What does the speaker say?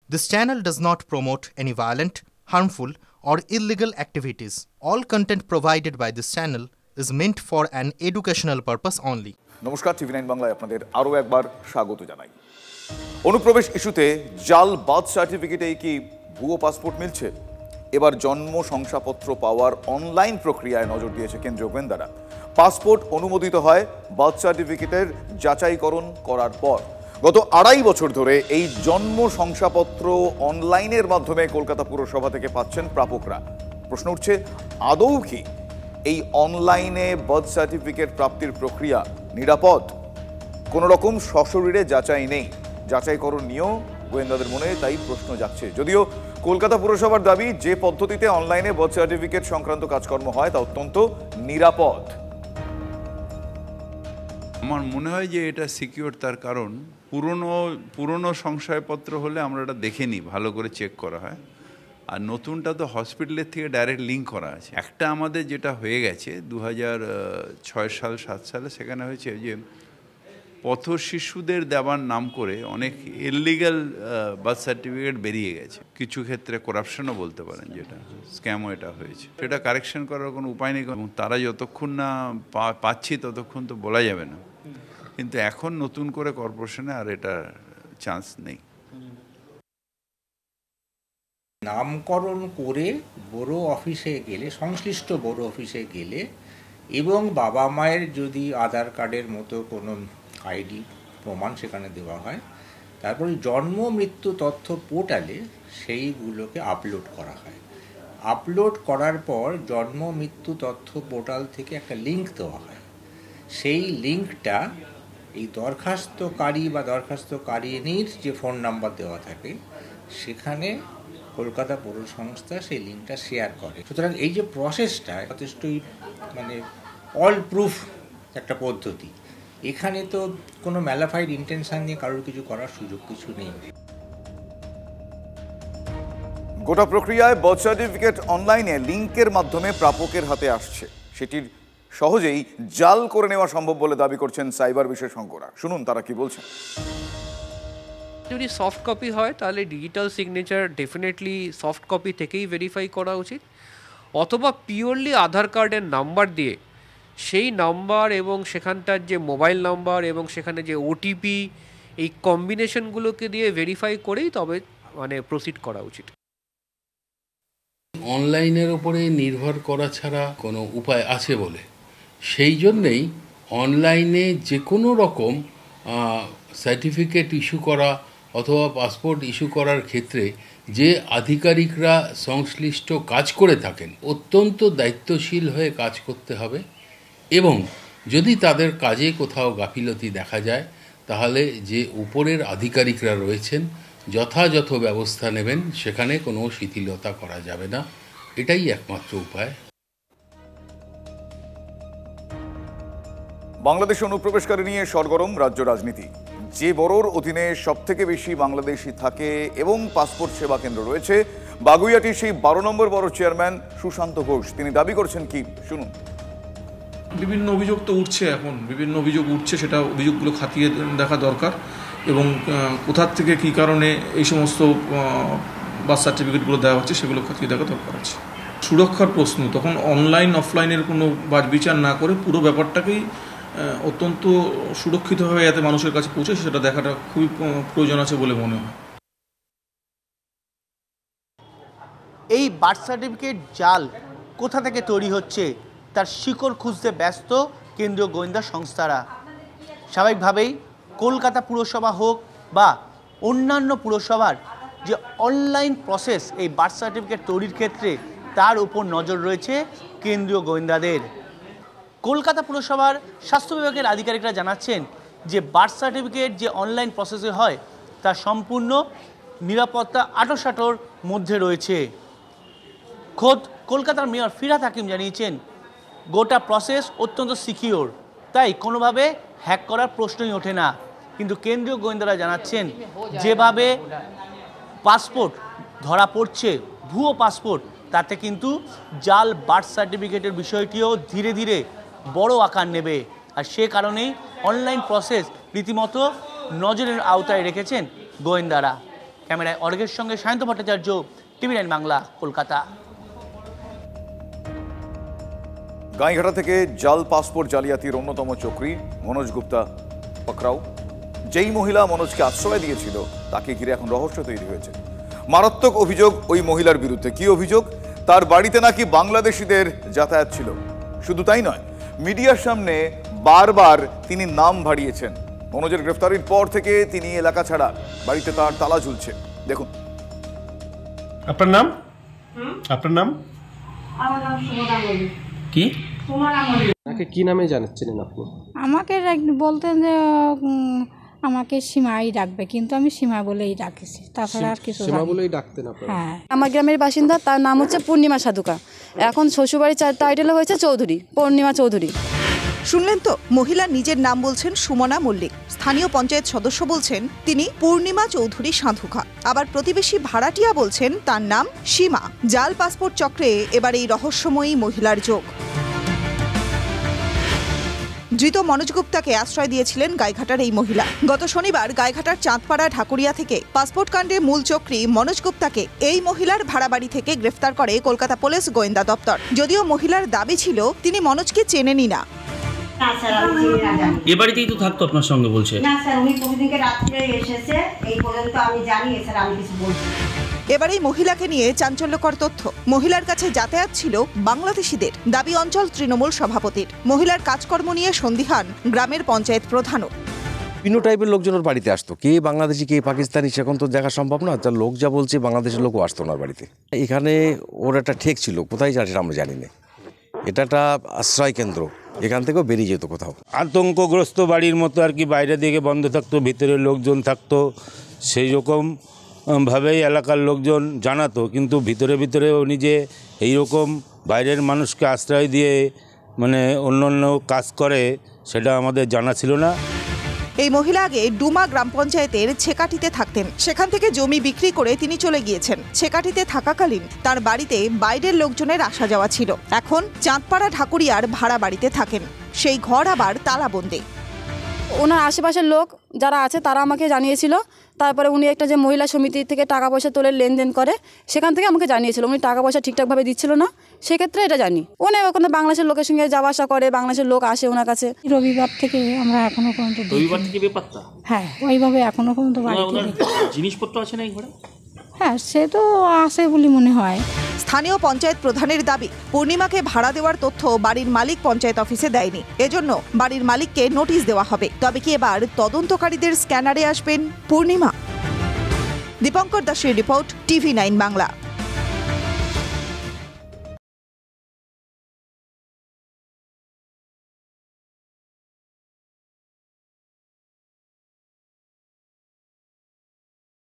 This channel does not promote any violent, harmful, or illegal activities. All content provided by this channel is meant for an educational purpose only. নমস্কার, টিভি9 বাংলায় আপনাদের আরও একবার স্বাগত জানাই। অনুপ্রবেশ ইস্যুতে জাল বার্থ সার্টিফিকেটে কি ভুয়ো পাসপোর্ট মিলছে? এবার জন্ম শংসাপত্র পাওয়ার অনলাইন প্রক্রিয়ায় নজর দিয়েছে কেন্দ্রীয় গোয়েন্দারা। পাসপোর্ট অনুমোদিত হয় বার্থ সার্টিফিকেটের যাচাইকরণ করার পর। গত ২.৫ বছর ধরে এই জন্ম শংসাপত্র অনলাইনের মাধ্যমে কলকাতা পুরসভা থেকে পাচ্ছেন প্রাপকরা। প্রশ্ন উঠছে, আদৌ কি এই অনলাইনে বার্থ সার্টিফিকেট প্রাপ্তির প্রক্রিয়া নিরাপদ? কোনো রকম সশরীরে যাচাই নেই, যাচাইকরণ নিয়েও গোয়েন্দাদের মনে তাই প্রশ্ন যাচ্ছে। যদিও কলকাতা পুরসভার দাবি, যে পদ্ধতিতে অনলাইনে বার্থ সার্টিফিকেট সংক্রান্ত কাজকর্ম হয় তা অত্যন্ত নিরাপদ। আমার মনে হয় যে এটা সিকিউর, তার কারণ পুরনো সংশয়পত্র হলে আমরা এটা দেখে নিই, ভালো করে চেক করা হয়। আর নতুনটা তো হসপিটালের থেকে ডাইরেক্ট লিঙ্ক করা আছে। একটা আমাদের যেটা হয়ে গেছে 2006-07 সালে, সেখানে হয়েছে যে পথ শিশুদের দেওয়ার নাম করে অনেক ইললিগাল বার্থ সার্টিফিকেট বেরিয়ে গেছে। কিছু ক্ষেত্রে করাপশনও বলতে পারেন, যেটা স্ক্যামও এটা হয়েছে। সেটা কারেকশন করার কোনো উপায় নেই, এবং তারা যতক্ষণ না পাচ্ছি ততক্ষণ তো বলা যাবে না। কিন্তু এখন নতুন করে কর্পোরেশনে আর এটা চান্স নেই। নামকরণ করে বড় অফিসে গেলে, সংশ্লিষ্ট বড় অফিসে গেলে, এবং বাবা মায়ের যদি আধার কার্ডের মতো কোনো আইডি প্রমাণ সেখানে দেওয়া হয়, তারপরে জন্ম মৃত্যু তথ্য পোর্টালে সেইগুলোকে আপলোড করা হয়। আপলোড করার পর জন্ম মৃত্যু তথ্য পোর্টাল থেকে একটা লিঙ্ক দেওয়া হয়। সেই লিঙ্কটা এই দরখাস্তকারী বা দরখাস্তকারিনীর যে ফোন নাম্বার দেওয়া থাকে, সেখানে কলকাতা পৌর সংস্থা সেই লিঙ্কটা শেয়ার করে। সুতরাং এই যে প্রসেসটা যথেষ্টই অল প্রুফ একটা পদ্ধতি। এখানে তো কোনো ম্যালাফাইড ইন্টেনশন নিয়ে কারোর কিছু করার সুযোগ কিছু নেই। গোটা প্রক্রিয়ায় বার্থ সার্টিফিকেট অনলাইনে লিঙ্কের মাধ্যমে প্রাপকের হাতে আসছে। সেটির সহজেই জাল করে নেওয়া সম্ভব বলে দাবি করছেন সাইবার বিশেষজ্ঞরা। শুনুন তারা কি বলছেন। যদি সফট কপি হয় তাহলে digital signature definitely soft copy থেকেই ভেরিফাই করা উচিত, অথবা পিওরলি আধার কার্ডের নাম্বার দিয়ে সেই নাম্বার এবং সেখানটার যে মোবাইল নাম্বার এবং সেখানে যে ওটিপি, এই কম্বিনেশনগুলোকে দিয়ে ভেরিফাই করেই তবে প্রসিড করা উচিত। অনলাইনের উপরে নির্ভর করা ছাড়া কোনো উপায় আছে বলে, সেই জন্যেই অনলাইনে যে কোনো রকম সার্টিফিকেট ইস্যু করা অথবা পাসপোর্ট ইস্যু করার ক্ষেত্রে যে আধিকারিকরা সংশ্লিষ্ট কাজ করে থাকেন, অত্যন্ত দায়িত্বশীল হয়ে কাজ করতে হবে। এবং যদি তাদের কাজে কোথাও গাফিলতি দেখা যায়, তাহলে যে উপরের আধিকারিকরা রয়েছেন যথাযথ ব্যবস্থা নেবেন, সেখানে কোনো শিথিলতা করা যাবে না। এটাই একমাত্র উপায়। বাংলাদেশ অনুপ্রবেশকারী নিয়ে সরগরম রাজ্য রাজনীতি। যে বড়োর অধীনে সবথেকে বেশি বাংলাদেশি থাকে এবং পাসপোর্ট সেবা কেন্দ্র রয়েছে, বাগুইয়াটির সেই 12 নম্বর বড় চেয়ারম্যান সুশান্ত ঘোষ, তিনি দাবি করছেন কি, শুনুন। বিভিন্ন অভিযোগ তো উঠছে, এখন বিভিন্ন অভিযোগ উঠছে, সেটা অভিযোগগুলো খতিয়ে দেখা দরকার, এবং কোথার থেকে কী কারণে এই সমস্ত বার্থ সার্টিফিকেটগুলো দেওয়া হচ্ছে সেগুলো খতিয়ে দেখা দরকার আছে। সুরক্ষার প্রশ্ন, তখন অনলাইন অফলাইনের কোনো বাছবিচার না করে পুরো ব্যাপারটাকেই অত্যন্ত সুরক্ষিতভাবে যাতে মানুষের কাছে পৌঁছে, সেটা দেখাটা খুবই প্রয়োজন আছে বলে মনে হয়। এই বার্থ সার্টিফিকেট জাল কোথা থেকে তৈরি হচ্ছে তার শিকড় খুঁজতে ব্যস্ত কেন্দ্রীয় গোয়েন্দা সংস্থারা। স্বাভাবিকভাবেই কলকাতা পুরসভা হোক বা অন্যান্য পুরসভার যে অনলাইন প্রসেস এই বার্থ সার্টিফিকেট তৈরির ক্ষেত্রে, তার উপর নজর রয়েছে কেন্দ্রীয় গোয়েন্দাদের। কলকাতা পুরসভার স্বাস্থ্য বিভাগের আধিকারিকরা জানাচ্ছেন যে বার্থ সার্টিফিকেট যে অনলাইন প্রসেসে হয় তা সম্পূর্ণ নিরাপত্তা আঁটোসাঁটোর মধ্যে রয়েছে। খোদ কলকাতার মেয়র ফিরহাদ হাকিম জানিয়েছেন গোটা প্রসেস অত্যন্ত সিকিউর, তাই কোনোভাবে হ্যাক করার প্রশ্নই ওঠে না। কিন্তু কেন্দ্রীয় গোয়েন্দারা জানাচ্ছেন যেভাবে পাসপোর্ট ধরা পড়ছে, ভুয়ো পাসপোর্ট, তাতে কিন্তু জাল বার্থ সার্টিফিকেটের বিষয়টিও ধীরে ধীরে বড় আকার নেবে। আর সে কারণেই অনলাইন প্রসেস রীতিমতো নজরের আওতায় রেখেছেন গোয়েন্দারা। ক্যামেরায় অর্গের সঙ্গে সায়ন্ত ভট্টাচার্য, TV9 বাংলা, কলকাতা। গাইঘাটা থেকে জাল পাসপোর্ট জালিয়াতির অন্যতম চক্রী মনোজ গুপ্তা পাকড়াও। যেই মহিলা মনোজকে আশ্রয় দিয়েছিল তাকে ঘিরে এখন রহস্য তৈরি হয়েছে। মারাত্মক অভিযোগ ওই মহিলার বিরুদ্ধে। কি অভিযোগ? তার বাড়িতে নাকি বাংলাদেশিদের যাতায়াত ছিল। শুধু তাই নয়, মিডিয়ার সামনে বারবার তিনি নাম ভাড়িয়েছেন। মনোজের গ্রেফতারির পর থেকে তিনি এলাকা ছাড়া, বাড়িতে তার তালা ঝুলছে। দেখুন। আপনার নাম? আপনার নাম? আমার নাম সুমনা মল্লিক। কি? সুমনা মল্লিক। আপনাকে কি নামে জানাচ্ছিলেন আপনি? আমাকে বলতেন যে আমাকে সীমাই ডাকবে, কিন্তু আমি সীমা বলেই ডাকেছি, তাছাড়া আর কিছু। সীমা বলেই ডাকতেন আপনারা? হ্যাঁ। আমার গ্রামের বাসিন্দা, তার নাম হচ্ছে পূর্ণিমা সাধুকা। এখন শ্বশুরবাড়ির টাইটেল হয়েছে চৌধুরী, পূর্ণিমা চৌধুরী। শুনলেন তো, মহিলা নিজের নাম বলছেন সুমনা মল্লিক। স্থানীয় পঞ্চায়েত সদস্য বলছেন তিনি পূর্ণিমা চৌধুরী সাধুকা। আবার প্রতিবেশী ভাড়াটিয়া বলছেন তার নাম সীমা। জাল পাসপোর্ট চক্রে এবার এই রহস্যময়ী মহিলার যোগ। ধৃত মনোজ গুপ্তাকে আশ্রয় দিয়েছিলেন গাইঘাটার এই মহিলা। গত শনিবার গাইঘাটার চাঁদপাড়া ঢাকুরিয়া থেকে পাসপোর্ট কাণ্ডে মূল চক্রী মনোজ গুপ্তাকে এই মহিলার ভাড়া বাড়ি থেকে গ্রেফতার করে কলকাতা পুলিশ গোয়েন্দা দপ্তর। যদিও মহিলার দাবি ছিল তিনি মনোজকে চেনেনই না। এ বাড়িতেই তো থাকতো আপনার সঙ্গে বলছে। না স্যার, উনি প্রতিদিনকে রাত্রে এসেছে, এই পর্যন্ত আমি জানি, স্যার আমি কিছু বলছি। এবার এই মহিলাকে নিয়ে চাঞ্চল্যকর তথ্য। মহিলার কাছে যাতায়াত ছিল বাংলাদেশিদের, দাবি অঞ্চল তৃণমূল সভাপতির। মহিলার কাজকর্ম নিয়ে সন্দিহান গ্রামের পঞ্চায়েত প্রধানও। বিভিন্ন টাইপের লোকজন ওর বাড়িতে আসতো, কে বাংলাদেশি কে পাকিস্তানি সেখন তো দেখা সম্ভব না। তার লোক যা বলছে বাংলাদেশের লোকও আসতো ওনার বাড়িতে। এখানে ওর একটা ঠেক ছিল, কোথায় যায় সেটা আমরা জানি না। এটা একটা আশ্রয় কেন্দ্র, এখান থেকেও বেরিয়ে যেত কোথাও। আতঙ্কগ্রস্ত বাড়ির মতো আর কি, বাইরে দিকে বন্ধ থাকতো, ভিতরে লোকজন থাকতো, সেই রকম ভাবেই এলাকার লোকজন জানাতো। কিন্তু ভিতরে ভিতরে উনি যে এইরকম বাইরের মানুষকে আশ্রয় দিয়ে মানে অন্য অন্য কাজ করে সেটা আমাদের জানা ছিল না। এই মহিলা আগে ডুমা গ্রাম পঞ্চায়েতের ছেকাটিতে থাকতেন। সেখান থেকে জমি বিক্রি করে তিনি চলে গিয়েছেন। ছেকাটিতে থাকাকালীন তার বাড়িতে বাইরের লোকজনের আসা যাওয়া ছিল। এখন চাঁদপাড়া ঢাকুরিয়ার ভাড়া বাড়িতে থাকেন। সেই ঘর আবার তালাবন্দী। ওনার আশেপাশের লোক যারা আছে তারা আমাকে জানিয়েছিল। তারপরে উনি একটা যে মহিলা সমিতি থেকে টাকা পয়সা তোলে লেনদেন করে, সেখান থেকে আমাকে জানিয়েছিল উনি টাকা পয়সা ঠিকঠাকভাবে দিচ্ছিল না। সেক্ষেত্রে এটা জানি উনি ওখানে বাংলাদেশের লোকের সঙ্গে যাওয়া আসা করে, বাংলাদেশের লোক আসে ওনার কাছে। রবিবার থেকে আমরা এখনো পর্যন্ত রবিবার থেকে ব্যাপারটা? হ্যাঁ, ওইভাবে এখনো পর্যন্ত বাড়িতে জিনিসপত্র আছে না এই ঘরে? হ্যাঁ, সে তো আছে বলে মনে হয়। স্থানীয় পঞ্চায়েত প্রধানের দাবি, পূর্ণিমাকে ভাড়া দেওয়ার তথ্য বাড়ির মালিক পঞ্চায়েত অফিসে দেয়নি। এজন্য বাড়ির মালিককে নোটিশ দেওয়া হবে। তবে কি এবার তদন্তকারীদের স্ক্যানারে আসবেন পূর্ণিমা? দীপঙ্কর দাসের রিপোর্ট, TV9 বাংলা।